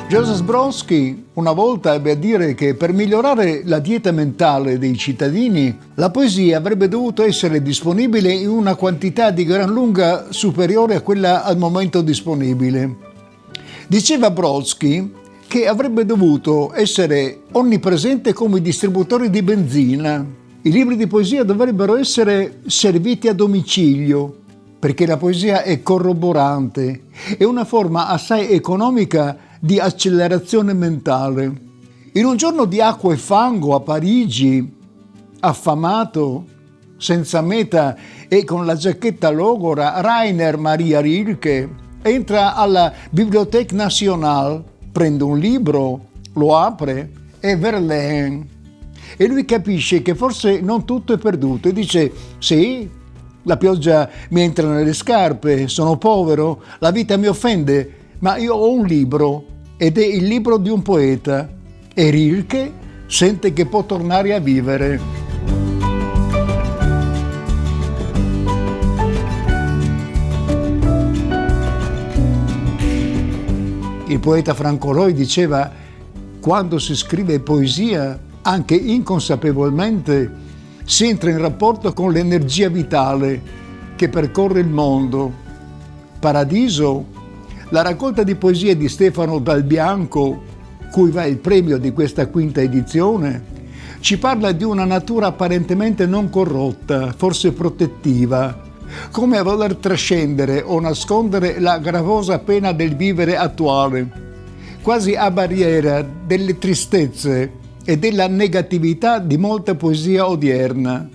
Joseph Brodsky una volta ebbe a dire che per migliorare la dieta mentale dei cittadini, la poesia avrebbe dovuto essere disponibile in una quantità di gran lunga superiore a quella al momento disponibile. Diceva Brodsky che avrebbe dovuto essere onnipresente come i distributori di benzina. I libri di poesia dovrebbero essere serviti a domicilio, perché la poesia è corroborante, è una forma assai economica di accelerazione mentale. In un giorno di acqua e fango a Parigi, affamato, senza meta e con la giacchetta logora, Rainer Maria Rilke entra alla Bibliothèque Nationale, prende un libro, lo apre, è Verlaine. E lui capisce che forse non tutto è perduto e dice: sì, la pioggia mi entra nelle scarpe, sono povero, la vita mi offende, ma io ho un libro ed è il libro di un poeta e Rilke sente che può tornare a vivere. Il poeta Franco Loi diceva: quando si scrive poesia, anche inconsapevolmente, si entra in rapporto con l'energia vitale che percorre il mondo. Paradiso, la raccolta di poesie di Stefano Dal Bianco, cui va il premio di questa quinta edizione, ci parla di una natura apparentemente non corrotta, forse protettiva, come a voler trascendere o nascondere la gravosa pena del vivere attuale, quasi a barriera delle tristezze e della negatività di molta poesia odierna.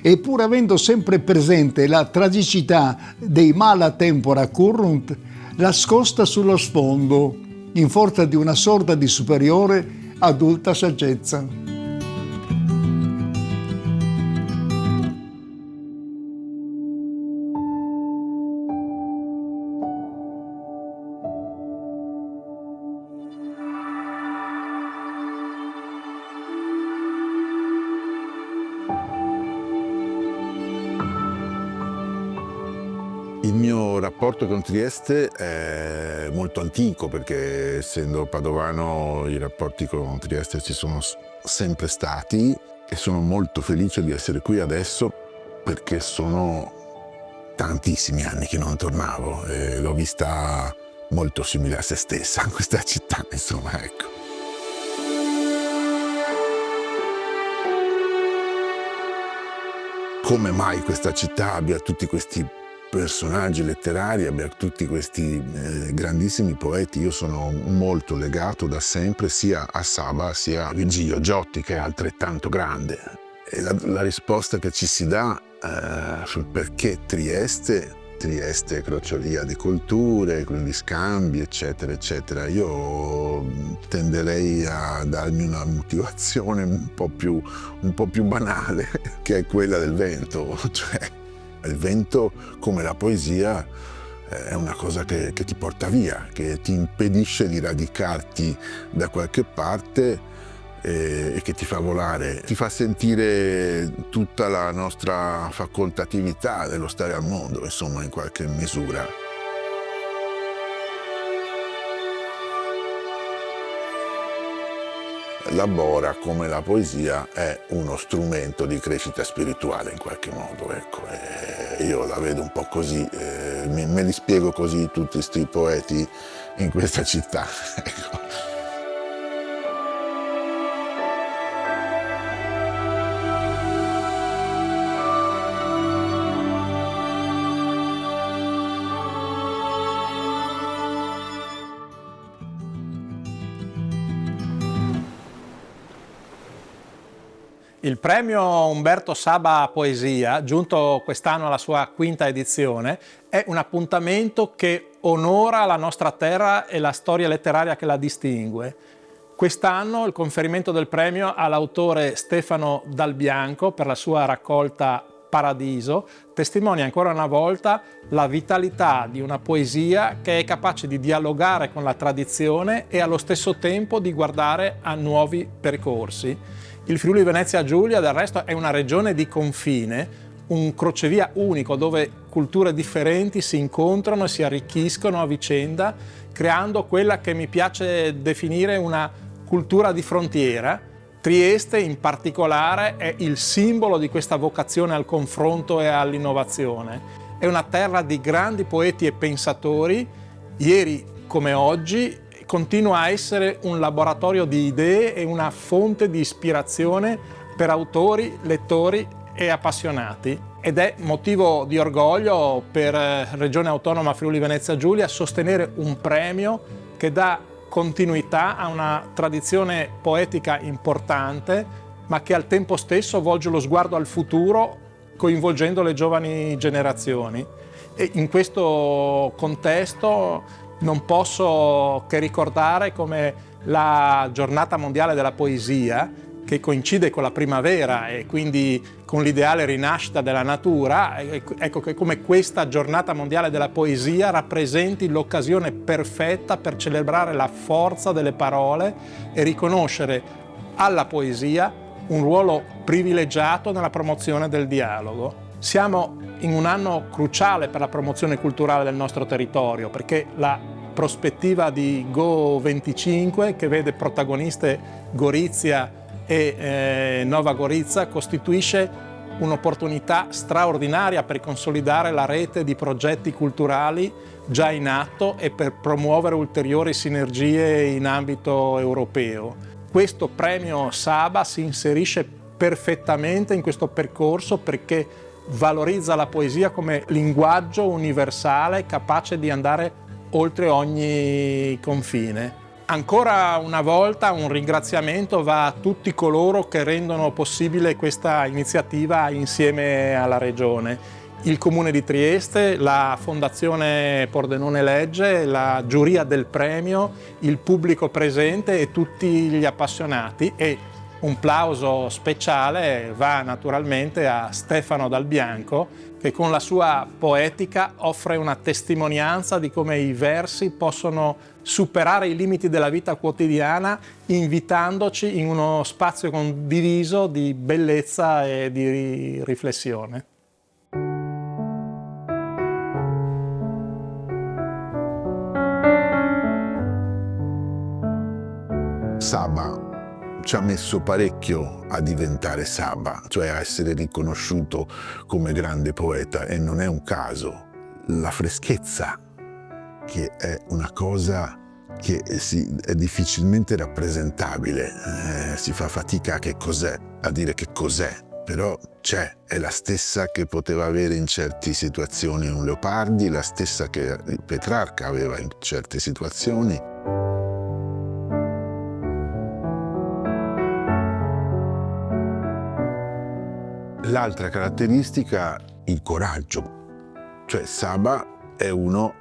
E pur avendo sempre presente la tragicità dei mala tempora currunt, la scosta sullo sfondo, in forza di una sorta di superiore adulta saggezza. Il mio rapporto con Trieste è molto antico perché, essendo padovano, i rapporti con Trieste ci sono sempre stati e sono molto felice di essere qui adesso perché sono tantissimi anni che non tornavo e l'ho vista molto simile a se stessa, questa città, insomma, ecco. Come mai questa città abbia tutti questi personaggi letterari, abbia tutti questi grandissimi poeti. Io sono molto legato da sempre sia a Saba sia a Virgilio Giotti, che è altrettanto grande. E la risposta che ci si dà sul perché Trieste è crociolia di culture, quindi scambi, eccetera, eccetera. Io tenderei a darmi una motivazione un po' più banale, che è quella del vento, cioè il vento, come la poesia, è una cosa che ti porta via, che ti impedisce di radicarti da qualche parte e che ti fa volare, ti fa sentire tutta la nostra facoltatività dello stare al mondo, insomma, in qualche misura. La Bora, come la poesia, è uno strumento di crescita spirituale in qualche modo, ecco. Io la vedo un po' così, me li spiego così tutti questi poeti in questa città, ecco. Il premio Umberto Saba Poesia, giunto quest'anno alla sua quinta edizione, è un appuntamento che onora la nostra terra e la storia letteraria che la distingue. Quest'anno il conferimento del premio all'autore Stefano Dal Bianco per la sua raccolta Paradiso testimonia ancora una volta la vitalità di una poesia che è capace di dialogare con la tradizione e allo stesso tempo di guardare a nuovi percorsi. Il Friuli Venezia Giulia, del resto, è una regione di confine un crocevia unico dove culture differenti si incontrano e si arricchiscono a vicenda, creando quella che mi piace definire una cultura di frontiera. Trieste in particolare è il simbolo di questa vocazione al confronto e all'innovazione. È una terra di grandi poeti e pensatori. Ieri come oggi continua a essere un laboratorio di idee e una fonte di ispirazione per autori, lettori e appassionati. Ed è motivo di orgoglio per Regione Autonoma Friuli Venezia Giulia sostenere un premio che dà continuità a una tradizione poetica importante, ma che al tempo stesso volge lo sguardo al futuro, coinvolgendo le giovani generazioni. E in questo contesto non posso che ricordare come la Giornata Mondiale della Poesia, che coincide con la primavera e quindi con l'ideale rinascita della natura, ecco che come questa Giornata Mondiale della Poesia rappresenti l'occasione perfetta per celebrare la forza delle parole e riconoscere alla poesia un ruolo privilegiato nella promozione del dialogo. Siamo in un anno cruciale per la promozione culturale del nostro territorio, perché la prospettiva di Go25, che vede protagoniste Gorizia e Nova Gorica, costituisce un'opportunità straordinaria per consolidare la rete di progetti culturali già in atto e per promuovere ulteriori sinergie in ambito europeo. Questo premio Saba si inserisce perfettamente in questo percorso perché valorizza la poesia come linguaggio universale capace di andare oltre ogni confine. Ancora una volta un ringraziamento va a tutti coloro che rendono possibile questa iniziativa insieme alla Regione. Il Comune di Trieste, la Fondazione Pordenone Legge, la giuria del premio, il pubblico presente e tutti gli appassionati, e un plauso speciale va naturalmente a Stefano Dal Bianco, che con la sua poetica offre una testimonianza di come i versi possono superare i limiti della vita quotidiana, invitandoci in uno spazio condiviso di bellezza e di riflessione. Saba ci ha messo parecchio a diventare Saba, cioè a essere riconosciuto come grande poeta, e non è un caso. La freschezza, che è una cosa che è difficilmente rappresentabile, si fa fatica a dire che cos'è, però c'è, è la stessa che poteva avere in certe situazioni un Leopardi, la stessa che Petrarca aveva in certe situazioni. L'altra caratteristica, il coraggio, cioè Saba è uno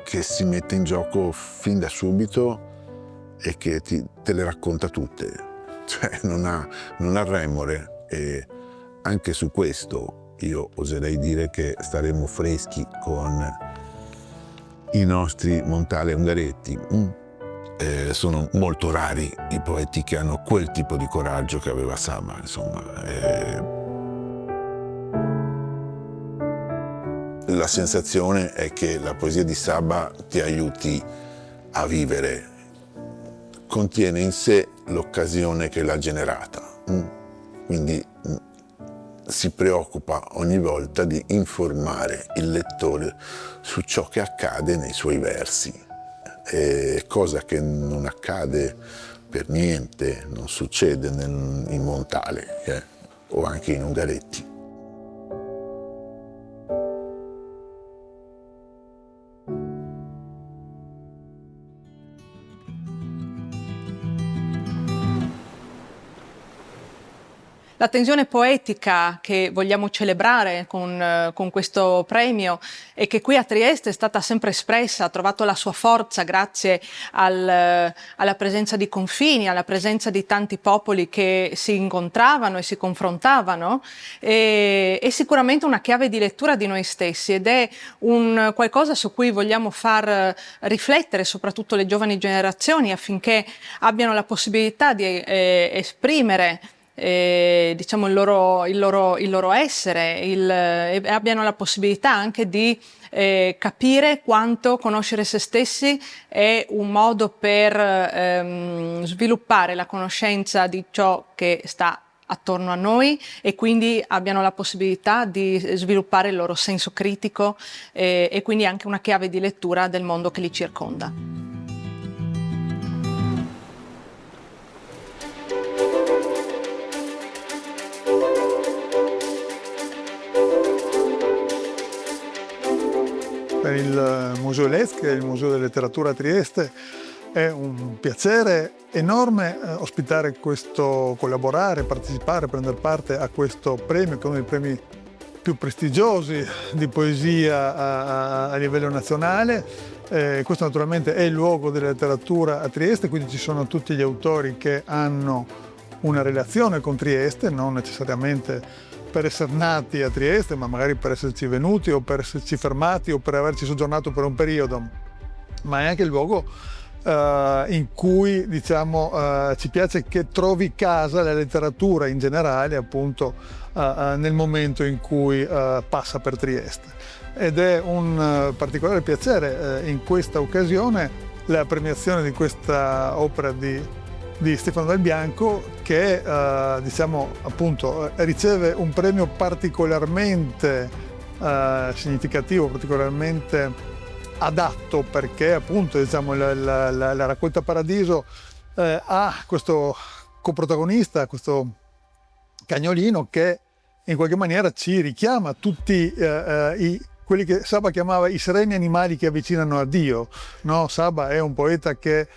che si mette in gioco fin da subito e che te le racconta tutte, cioè non ha remore, e anche su questo io oserei dire che staremo freschi con i nostri Montale e Ungaretti. Sono molto rari i poeti che hanno quel tipo di coraggio che aveva Saba, insomma. La sensazione è che la poesia di Saba ti aiuti a vivere, contiene in sé l'occasione che l'ha generata, quindi si preoccupa ogni volta di informare il lettore su ciò che accade nei suoi versi, cosa che non accade per niente, non succede in Montale o anche in Ungaretti. La tensione poetica che vogliamo celebrare con questo premio e che qui a Trieste è stata sempre espressa, ha trovato la sua forza grazie alla presenza di confini, alla presenza di tanti popoli che si incontravano e si confrontavano, è sicuramente una chiave di lettura di noi stessi ed è un qualcosa su cui vogliamo far riflettere soprattutto le giovani generazioni affinché abbiano la possibilità di esprimere diciamo il loro essere, e abbiano la possibilità anche di capire quanto conoscere se stessi è un modo per sviluppare la conoscenza di ciò che sta attorno a noi, e quindi abbiano la possibilità di sviluppare il loro senso critico e quindi anche una chiave di lettura del mondo che li circonda. Per il Museo Lezch, il Museo della Letteratura a Trieste, è un piacere enorme ospitare collaborare, partecipare, prendere parte a questo premio, che è uno dei premi più prestigiosi di poesia a livello nazionale. Questo naturalmente è il luogo della letteratura a Trieste, quindi ci sono tutti gli autori che hanno una relazione con Trieste, non necessariamente per essere nati a Trieste, ma magari per esserci venuti o per esserci fermati o per averci soggiornato per un periodo, ma è anche il luogo in cui, diciamo, ci piace che trovi casa la letteratura in generale, appunto, nel momento in cui passa per Trieste. Ed è un particolare piacere in questa occasione la premiazione di questa opera di Stefano Dal Bianco, che diciamo, appunto, riceve un premio particolarmente significativo, particolarmente adatto, perché appunto, diciamo, la raccolta Paradiso ha questo coprotagonista, questo cagnolino, che in qualche maniera ci richiama tutti quelli che Saba chiamava i sereni animali che avvicinano a Dio, no? Saba è un poeta che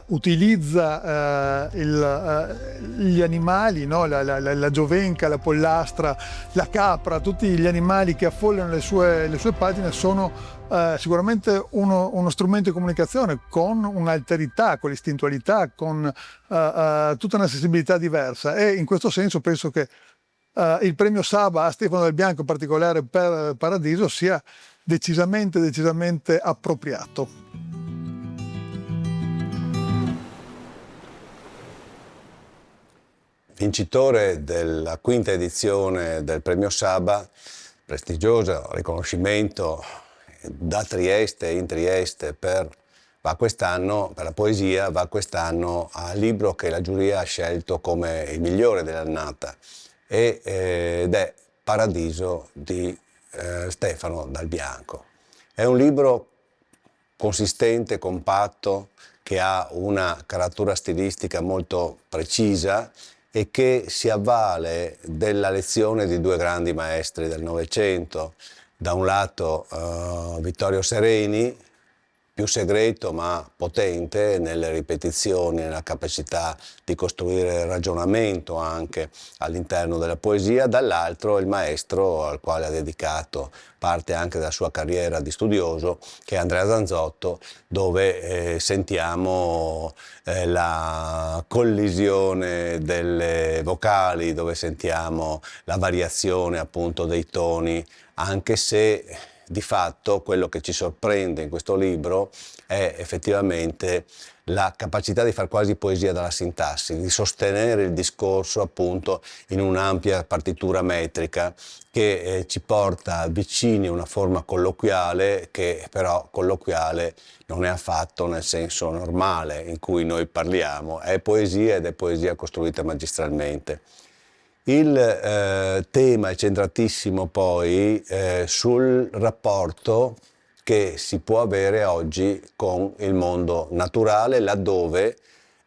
utilizza gli animali, no? La giovenca, la pollastra, la capra, tutti gli animali che affollano le sue pagine sono sicuramente uno strumento di comunicazione con un'alterità, con l'istintualità, con tutta una sensibilità diversa, e in questo senso penso che il premio Saba a Stefano Dal Bianco, in particolare per Paradiso, sia decisamente appropriato. Vincitore della quinta edizione del premio Saba, prestigioso riconoscimento da Trieste e in Trieste per la poesia, va quest'anno al libro che la giuria ha scelto come il migliore dell'annata, ed è Paradiso di Stefano Dal Bianco. È un libro consistente, compatto, che ha una caratura stilistica molto precisa e che si avvale della lezione di due grandi maestri del Novecento. Da un lato Vittorio Sereni, più segreto ma potente nelle ripetizioni, nella capacità di costruire ragionamento anche all'interno della poesia, dall'altro il maestro al quale ha dedicato parte anche della sua carriera di studioso, che è Andrea Zanzotto, dove sentiamo la collisione delle vocali, dove sentiamo la variazione appunto dei toni, anche se di fatto quello che ci sorprende in questo libro è effettivamente la capacità di far quasi poesia dalla sintassi, di sostenere il discorso appunto in un'ampia partitura metrica che ci porta vicini a una forma colloquiale, che però colloquiale non è affatto nel senso normale in cui noi parliamo, è poesia ed è poesia costruita magistralmente. Il tema è centratissimo poi sul rapporto che si può avere oggi con il mondo naturale, laddove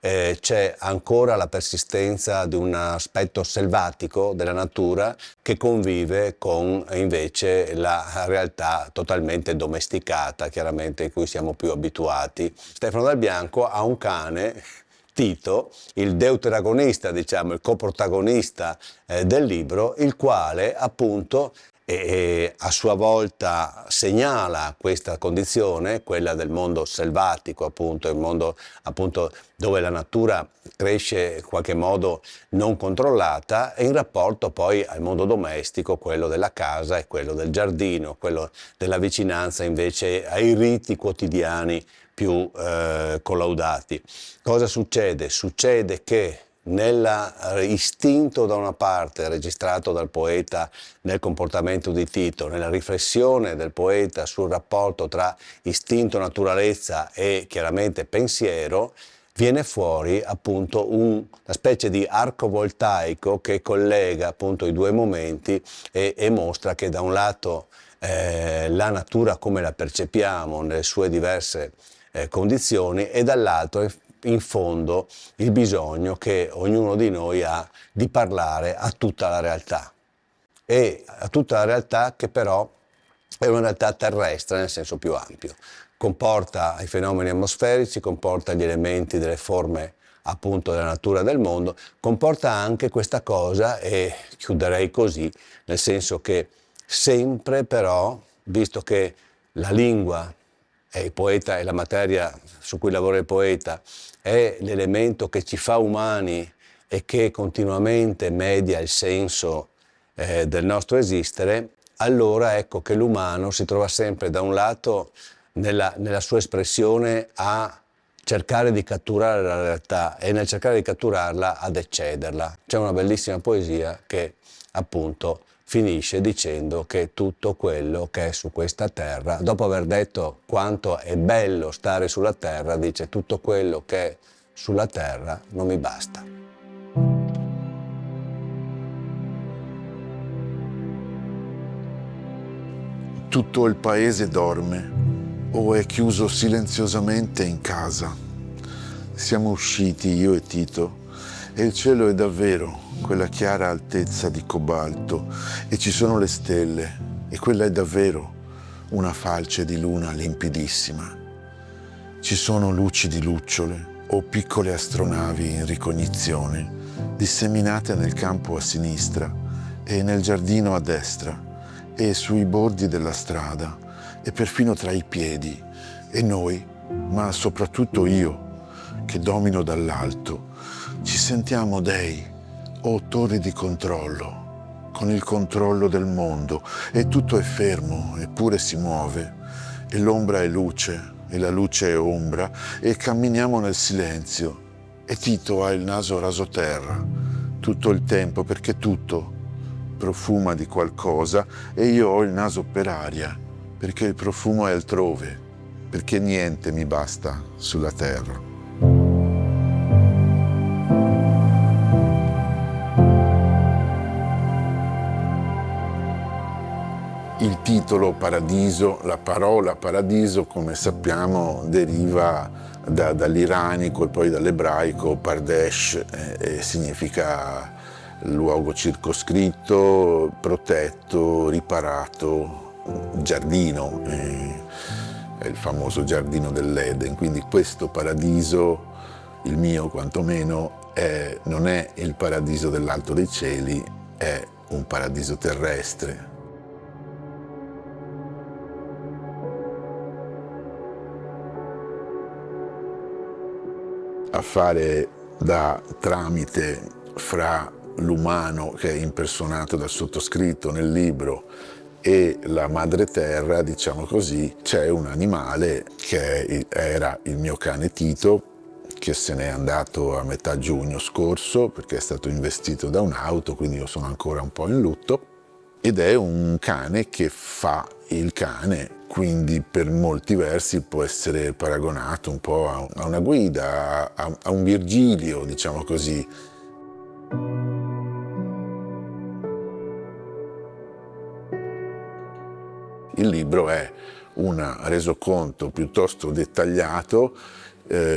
c'è ancora la persistenza di un aspetto selvatico della natura che convive con invece la realtà totalmente domesticata, chiaramente, in cui siamo più abituati. Stefano Dal Bianco ha un cane, Tito, il deuteragonista, diciamo, il coprotagonista del libro, il quale appunto a sua volta segnala questa condizione, quella del mondo selvatico, appunto, il mondo appunto dove la natura cresce in qualche modo non controllata, e in rapporto poi al mondo domestico, quello della casa e quello del giardino, quello della vicinanza invece ai riti quotidiani più collaudati. Cosa succede? Succede che nell'istinto da una parte registrato dal poeta nel comportamento di Tito, nella riflessione del poeta sul rapporto tra istinto, naturalezza e chiaramente pensiero, viene fuori appunto una specie di arco voltaico che collega appunto i due momenti e mostra che da un lato la natura come la percepiamo nelle sue diverse condizioni e dall'altro in fondo il bisogno che ognuno di noi ha di parlare a tutta la realtà, e a tutta la realtà che però è una realtà terrestre nel senso più ampio. Comporta i fenomeni atmosferici, comporta gli elementi delle forme appunto della natura del mondo, comporta anche questa cosa, e chiuderei così, nel senso che sempre però, visto che la lingua è il poeta, è la materia su cui lavora il poeta, è l'elemento che ci fa umani e che continuamente media il senso del nostro esistere, allora ecco che l'umano si trova sempre da un lato nella sua espressione a cercare di catturare la realtà e nel cercare di catturarla ad eccederla. C'è una bellissima poesia che appunto finisce dicendo che tutto quello che è su questa terra, dopo aver detto quanto è bello stare sulla terra, dice tutto quello che è sulla terra non mi basta. Tutto il paese dorme o è chiuso silenziosamente in casa. Siamo usciti io e Tito e il cielo è davvero quella chiara altezza di cobalto e ci sono le stelle e quella è davvero una falce di luna limpidissima. Ci sono luci di lucciole o piccole astronavi in ricognizione disseminate nel campo a sinistra e nel giardino a destra e sui bordi della strada e perfino tra i piedi, e noi, ma soprattutto io, che domino dall'alto, ci sentiamo dei o torri di controllo, con il controllo del mondo, e tutto è fermo, eppure si muove, e l'ombra è luce, e la luce è ombra, e camminiamo nel silenzio, e Tito ha il naso rasoterra tutto il tempo, perché tutto profuma di qualcosa, e io ho il naso per aria, perché il profumo è altrove, perché niente mi basta sulla terra. Il titolo Paradiso, la parola paradiso, come sappiamo, deriva dall'iranico e poi dall'ebraico Pardesh, e significa luogo circoscritto, protetto, riparato, giardino, è il famoso giardino dell'Eden. Quindi questo paradiso, il mio quantomeno, non è il paradiso dell'alto dei cieli, è un paradiso terrestre. A fare da tramite fra l'umano, che è impersonato dal sottoscritto nel libro, e la madre terra, diciamo così, c'è un animale che era il mio cane Tito, che se n'è andato a metà giugno scorso perché è stato investito da un'auto, quindi io sono ancora un po' in lutto, ed è un cane che fa il cane, quindi per molti versi può essere paragonato un po' a una guida, a un Virgilio, diciamo così. Il libro è un resoconto piuttosto dettagliato,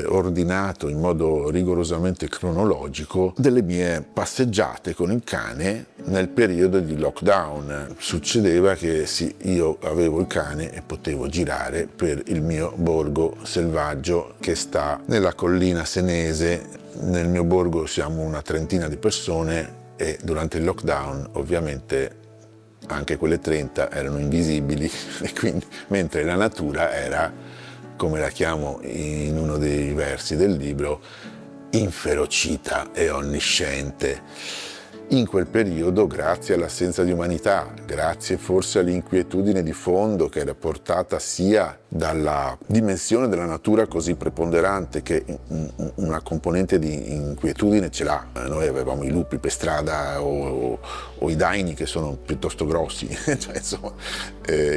ordinato in modo rigorosamente cronologico, delle mie passeggiate con il cane nel periodo di lockdown. Succedeva che sì, io avevo il cane e potevo girare per il mio borgo selvaggio che sta nella collina senese. Nel mio borgo siamo una trentina di persone e durante il lockdown ovviamente anche quelle 30 erano invisibili, e quindi, mentre la natura era, come la chiamo in uno dei versi del libro, inferocita e onnisciente. in quel periodo, grazie all'assenza di umanità, grazie forse all'inquietudine di fondo che era portata sia dalla dimensione della natura così preponderante, che una componente di inquietudine ce l'ha. Noi avevamo i lupi per strada o i daini che sono piuttosto grossi, cioè, insomma,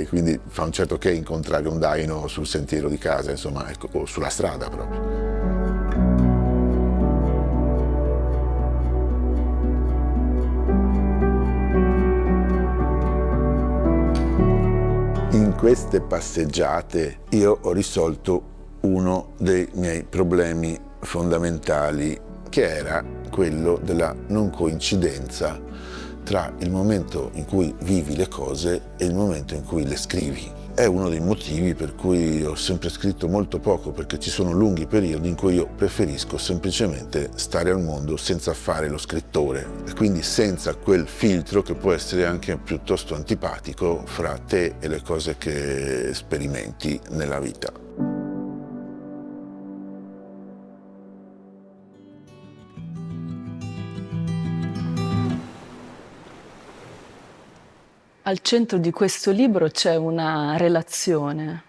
quindi fa un certo che incontrare un daino sul sentiero di casa, insomma, ecco, o sulla strada proprio. In queste passeggiate io ho risolto uno dei miei problemi fondamentali, che era quello della non coincidenza tra il momento in cui vivi le cose e il momento in cui le scrivi. È uno dei motivi per cui ho sempre scritto molto poco, perché ci sono lunghi periodi in cui io preferisco semplicemente stare al mondo senza fare lo scrittore, e quindi senza quel filtro che può essere anche piuttosto antipatico fra te e le cose che sperimenti nella vita. Al centro di questo libro c'è una relazione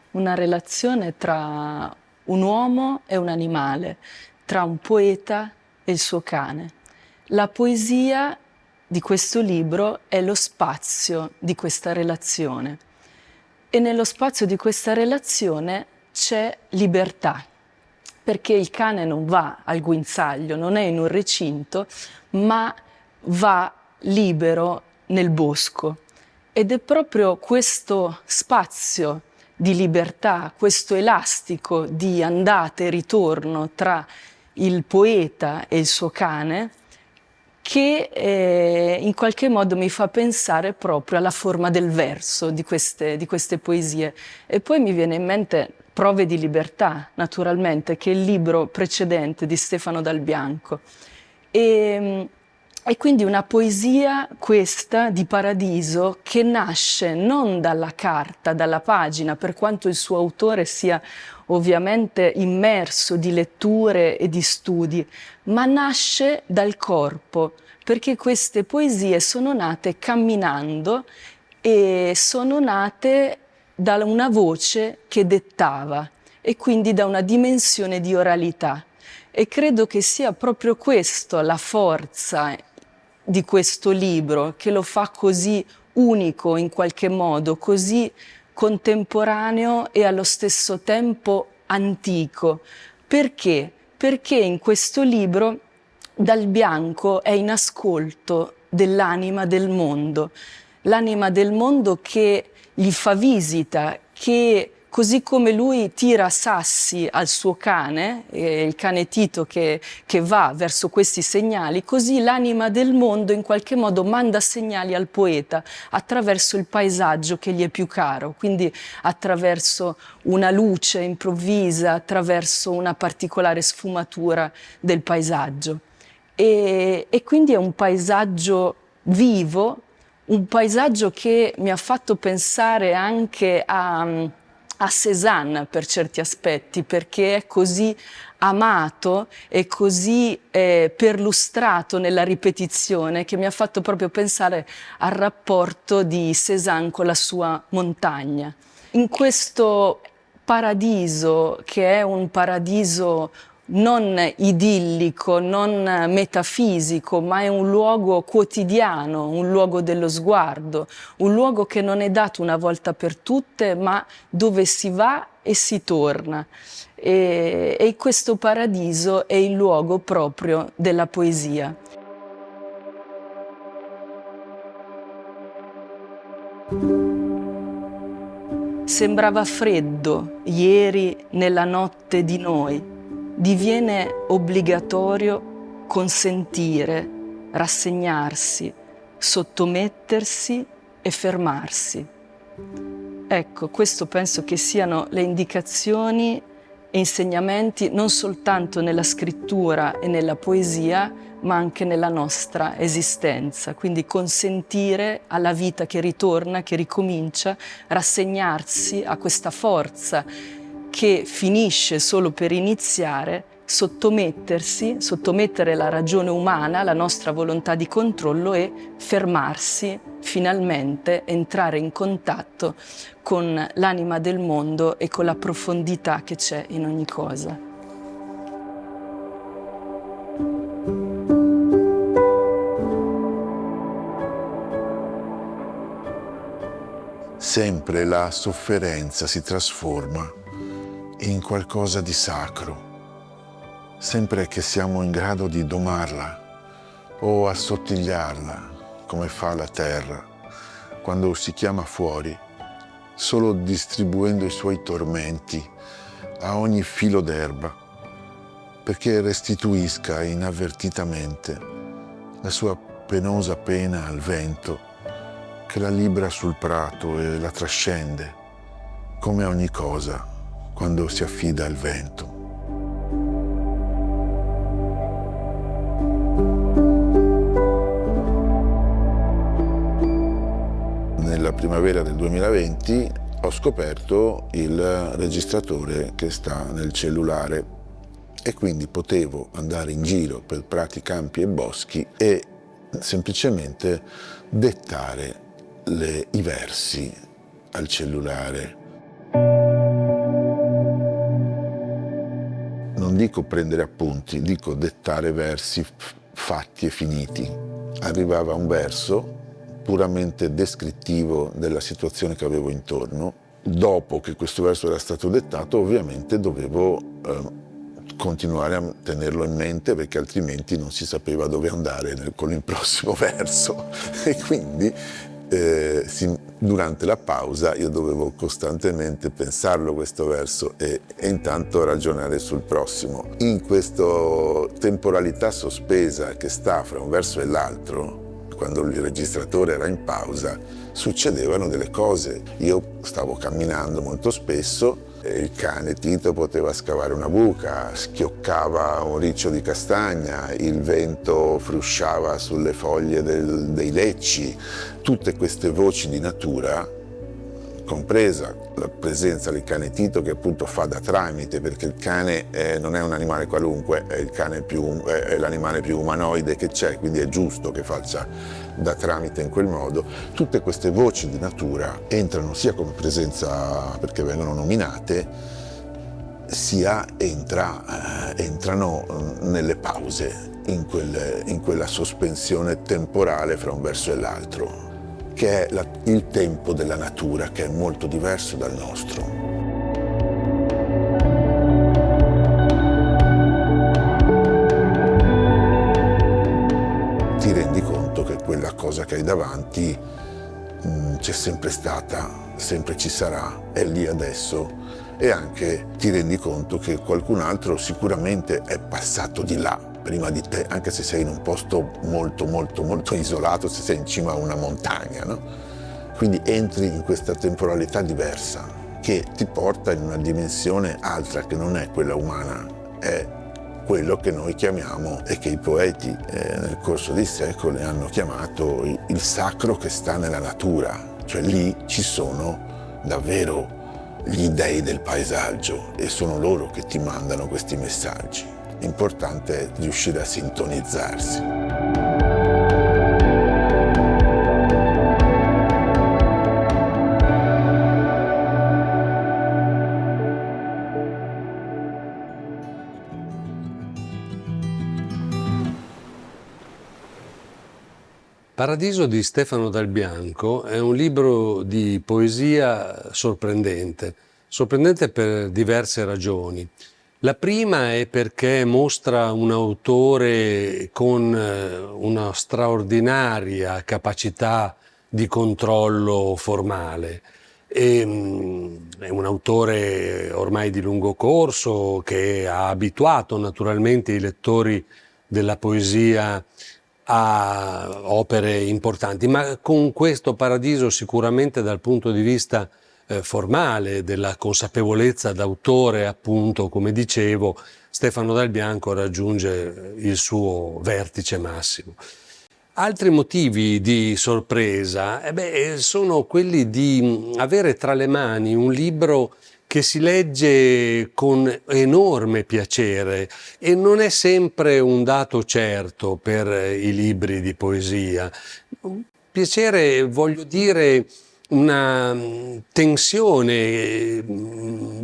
tra un uomo e un animale, tra un poeta e il suo cane. La poesia di questo libro è lo spazio di questa relazione, e nello spazio di questa relazione c'è libertà, perché il cane non va al guinzaglio, non è in un recinto, ma va libero nel bosco. Ed è proprio questo spazio di libertà, questo elastico di andata e ritorno tra il poeta e il suo cane, che in qualche modo mi fa pensare proprio alla forma del verso di queste poesie. E poi mi viene in mente Prove di libertà, naturalmente, che è il libro precedente di Stefano Dal Bianco. E quindi una poesia, questa, di Paradiso, che nasce non dalla carta, dalla pagina, per quanto il suo autore sia ovviamente immerso di letture e di studi, ma nasce dal corpo, perché queste poesie sono nate camminando e sono nate da una voce che dettava, e quindi da una dimensione di oralità. E credo che sia proprio questo la forza di questo libro, che lo fa così unico in qualche modo, così contemporaneo e allo stesso tempo antico. Perché? Perché in questo libro Dal Bianco è in ascolto dell'anima del mondo, l'anima del mondo che gli fa visita, che così come lui tira sassi al suo cane, il cane Tito che va verso questi segnali, così l'anima del mondo in qualche modo manda segnali al poeta attraverso il paesaggio che gli è più caro, quindi attraverso una luce improvvisa, attraverso una particolare sfumatura del paesaggio. E quindi è un paesaggio vivo, un paesaggio che mi ha fatto pensare anche a Cézanne per certi aspetti, perché è così amato e così perlustrato nella ripetizione, che mi ha fatto proprio pensare al rapporto di Cézanne con la sua montagna. In questo paradiso, che è un paradiso non idillico, non metafisico, ma è un luogo quotidiano, un luogo dello sguardo, un luogo che non è dato una volta per tutte, ma dove si va e si torna. E questo paradiso è il luogo proprio della poesia. Sembrava freddo ieri nella notte di noi. Diviene obbligatorio consentire, rassegnarsi, sottomettersi e fermarsi. Ecco, questo penso che siano le indicazioni e insegnamenti non soltanto nella scrittura e nella poesia, ma anche nella nostra esistenza. Quindi consentire alla vita che ritorna, che ricomincia, rassegnarsi a questa forza che finisce solo per iniziare sottomettere la ragione umana, la nostra volontà di controllo e fermarsi, finalmente entrare in contatto con l'anima del mondo e con la profondità che c'è in ogni cosa. Sempre la sofferenza si trasforma in qualcosa di sacro, sempre che siamo in grado di domarla o assottigliarla, come fa la terra, quando si chiama fuori, solo distribuendo i suoi tormenti a ogni filo d'erba, perché restituisca inavvertitamente la sua penosa pena al vento che la libra sul prato e la trascende, come ogni cosa quando si affida al vento. Nella primavera del 2020 ho scoperto il registratore che sta nel cellulare e quindi potevo andare in giro per prati, campi e boschi e semplicemente dettare i versi al cellulare. Non dico prendere appunti, dico dettare versi fatti e finiti. Arrivava un verso puramente descrittivo della situazione che avevo intorno. Dopo che questo verso era stato dettato, ovviamente dovevo continuare a tenerlo in mente, perché altrimenti non si sapeva dove andare con il prossimo verso. E quindi durante la pausa io dovevo costantemente pensarlo questo verso e intanto ragionare sul prossimo. In questa temporalità sospesa che sta fra un verso e l'altro, quando il registratore era in pausa, succedevano delle cose. Io stavo camminando molto spesso e il cane Tito poteva scavare una buca, schioccava un riccio di castagna, il vento frusciava sulle foglie dei lecci. Tutte queste voci di natura, compresa la presenza del cane Tito, che appunto fa da tramite, perché il cane non è un animale qualunque, è l'animale più umanoide che c'è, quindi è giusto che faccia da tramite in quel modo. Tutte queste voci di natura entrano sia come presenza perché vengono nominate, sia entrano nelle pause, in quella sospensione temporale fra un verso e l'altro, che è il tempo della natura, che è molto diverso dal nostro. Ti rendi conto che quella cosa che hai davanti c'è sempre stata, sempre ci sarà, è lì adesso, e anche ti rendi conto che qualcun altro sicuramente è passato di là prima di te, anche se sei in un posto molto molto molto isolato, se sei in cima a una montagna, no? Quindi entri in questa temporalità diversa che ti porta in una dimensione altra, che non è quella umana, è quello che noi chiamiamo e che i poeti nel corso dei secoli hanno chiamato il sacro che sta nella natura, cioè lì ci sono davvero gli dei del paesaggio e sono loro che ti mandano questi messaggi. L'importante è riuscire a sintonizzarsi. Paradiso di Stefano Dal Bianco è un libro di poesia sorprendente per diverse ragioni. La prima è perché mostra un autore con una straordinaria capacità di controllo formale. È un autore ormai di lungo corso che ha abituato naturalmente i lettori della poesia a opere importanti, ma con questo Paradiso sicuramente dal punto di vista formale, della consapevolezza d'autore, appunto, come dicevo, Stefano Dal Bianco raggiunge il suo vertice massimo. Altri motivi di sorpresa sono quelli di avere tra le mani un libro che si legge con enorme piacere e non è sempre un dato certo per i libri di poesia. Piacere, voglio dire, una tensione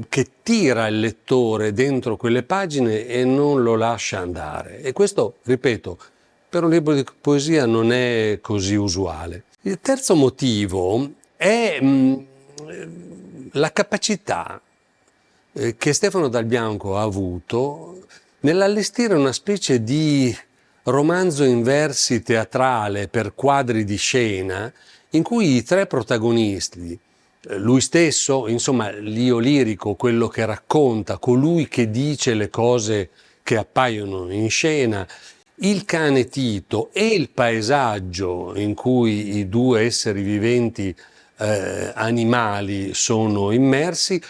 che tira il lettore dentro quelle pagine e non lo lascia andare. E questo, ripeto, per un libro di poesia non è così usuale. Il terzo motivo è la capacità che Stefano Dal Bianco ha avuto nell'allestire una specie di romanzo in versi teatrale per quadri di scena in cui i tre protagonisti, lui stesso, insomma l'io lirico, quello che racconta, colui che dice le cose che appaiono in scena, il cane Tito e il paesaggio in cui i due esseri viventi animali sono immersi,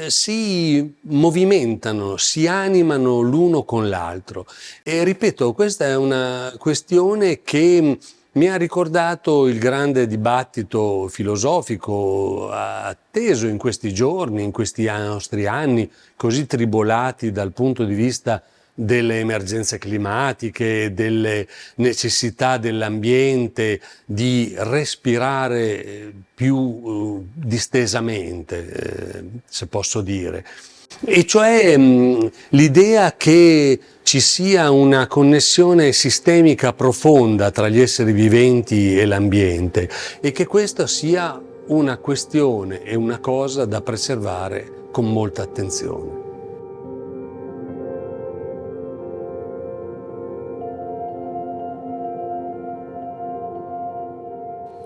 si movimentano, si animano l'uno con l'altro. E ripeto, questa è una questione che mi ha ricordato il grande dibattito filosofico atteso in questi giorni, in questi nostri anni così tribolati dal punto di vista delle emergenze climatiche, delle necessità dell'ambiente di respirare più distesamente, se posso dire. E cioè l'idea che ci sia una connessione sistemica profonda tra gli esseri viventi e l'ambiente e che questa sia una questione e una cosa da preservare con molta attenzione.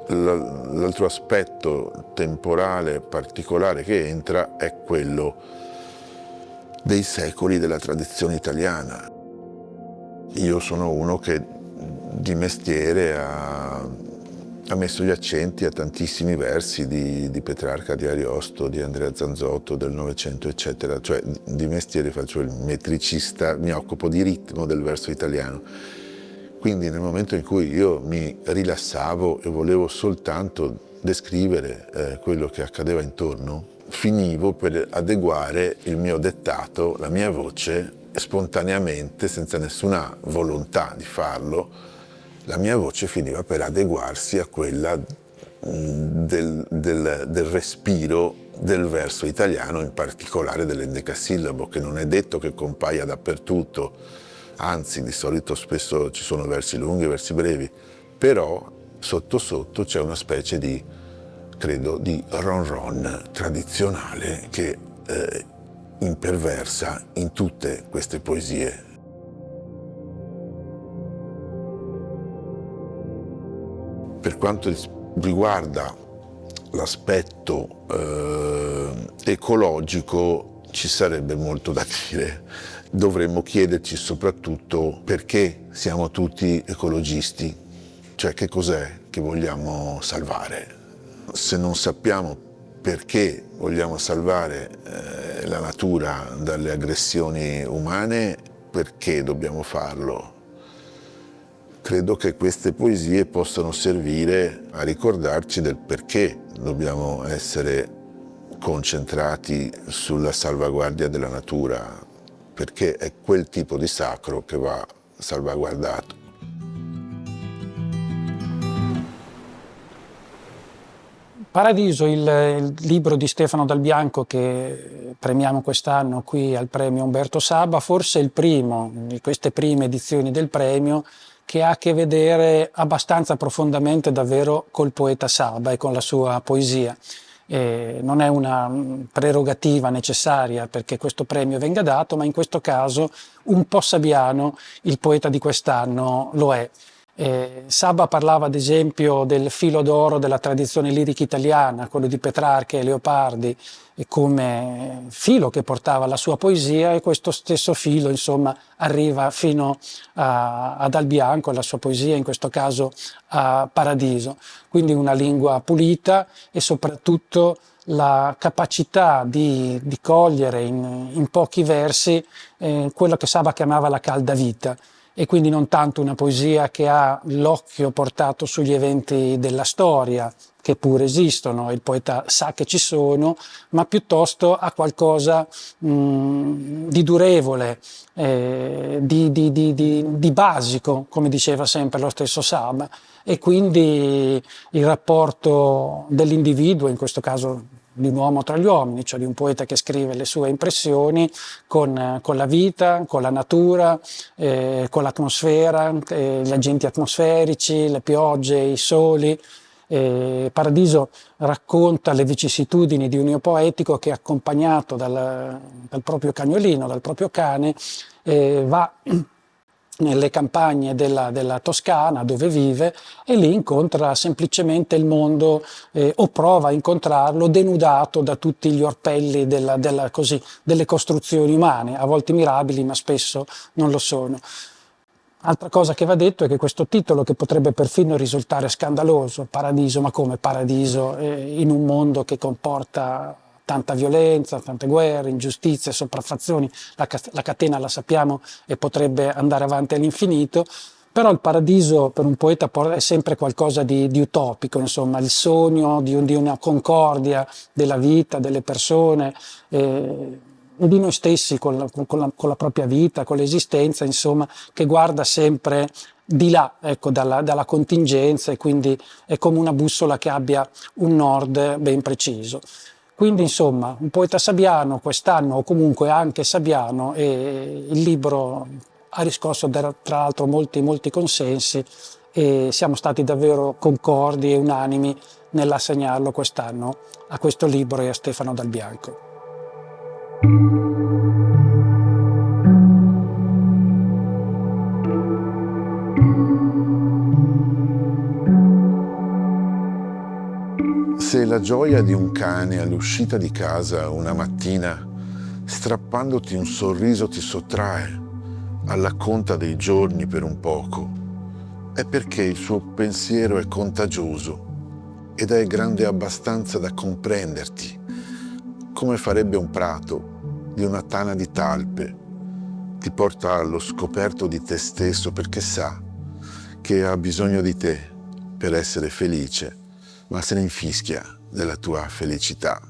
L'altro aspetto temporale particolare che entra è quello dei secoli della tradizione italiana. Io sono uno che di mestiere ha messo gli accenti a tantissimi versi di Petrarca, di Ariosto, di Andrea Zanzotto, del Novecento, eccetera. Cioè di mestiere faccio il metricista, mi occupo di ritmo del verso italiano. Quindi nel momento in cui io mi rilassavo e volevo soltanto descrivere quello che accadeva intorno, finivo per adeguare il mio dettato, la mia voce, spontaneamente, senza nessuna volontà di farlo, la mia voce finiva per adeguarsi a quella del respiro del verso italiano, in particolare dell'endecasillabo, che non è detto che compaia dappertutto, anzi di solito spesso ci sono versi lunghi e versi brevi, però sotto sotto c'è una specie di, credo, di ron-ron tradizionale che imperversa in tutte queste poesie. Per quanto riguarda l'aspetto ecologico ci sarebbe molto da dire. Dovremmo chiederci soprattutto perché siamo tutti ecologisti, cioè che cos'è che vogliamo salvare. Se non sappiamo perché vogliamo salvare la natura dalle aggressioni umane, perché dobbiamo farlo? Credo che queste poesie possano servire a ricordarci del perché dobbiamo essere concentrati sulla salvaguardia della natura, perché è quel tipo di sacro che va salvaguardato. Paradiso, il libro di Stefano Dal Bianco che premiamo quest'anno qui al premio Umberto Saba, forse il primo di queste prime edizioni del premio che ha a che vedere abbastanza profondamente davvero col poeta Saba e con la sua poesia. Non è una prerogativa necessaria perché questo premio venga dato, ma in questo caso un po' sabiano il poeta di quest'anno lo è. Saba parlava ad esempio del filo d'oro della tradizione lirica italiana, quello di Petrarca e Leopardi, e come filo che portava la sua poesia, e questo stesso filo insomma arriva fino a Dal Bianco, alla sua poesia, in questo caso a Paradiso. Quindi una lingua pulita e soprattutto la capacità di cogliere in pochi versi quello che Saba chiamava la calda vita. e quindi non tanto una poesia che ha l'occhio portato sugli eventi della storia, che pure esistono, il poeta sa che ci sono, ma piuttosto a qualcosa di durevole, di basico, come diceva sempre lo stesso Saba, e quindi il rapporto dell'individuo, in questo caso di un uomo tra gli uomini, cioè di un poeta che scrive le sue impressioni con la vita, con la natura, con l'atmosfera, gli agenti atmosferici, le piogge, i soli. Paradiso racconta le vicissitudini di un io poetico che, accompagnato dal proprio cagnolino, dal proprio cane, va nelle campagne della Toscana dove vive, e lì incontra semplicemente il mondo, o prova a incontrarlo denudato da tutti gli orpelli delle costruzioni umane, a volte mirabili ma spesso non lo sono. Altra cosa che va detto è che questo titolo, che potrebbe perfino risultare scandaloso, Paradiso, ma come Paradiso in un mondo che comporta tanta violenza, tante guerre, ingiustizie, sopraffazioni, la catena la sappiamo e potrebbe andare avanti all'infinito, però il paradiso per un poeta è sempre qualcosa di utopico, insomma, il sogno di una concordia della vita, delle persone, e di noi stessi con la propria vita, con l'esistenza, insomma, che guarda sempre di là, ecco, dalla contingenza, e quindi è come una bussola che abbia un nord ben preciso. Quindi, insomma, un poeta sabbiano quest'anno, o comunque anche sabbiano, e il libro ha riscosso tra l'altro molti consensi, e siamo stati davvero concordi e unanimi nell'assegnarlo quest'anno a questo libro e a Stefano Dal Bianco. Se la gioia di un cane all'uscita di casa una mattina, strappandoti un sorriso, ti sottrae alla conta dei giorni per un poco, è perché il suo pensiero è contagioso ed è grande abbastanza da comprenderti, come farebbe un prato di una tana di talpe. Ti porta allo scoperto di te stesso perché sa che ha bisogno di te per essere felice, ma se ne infischia della tua felicità.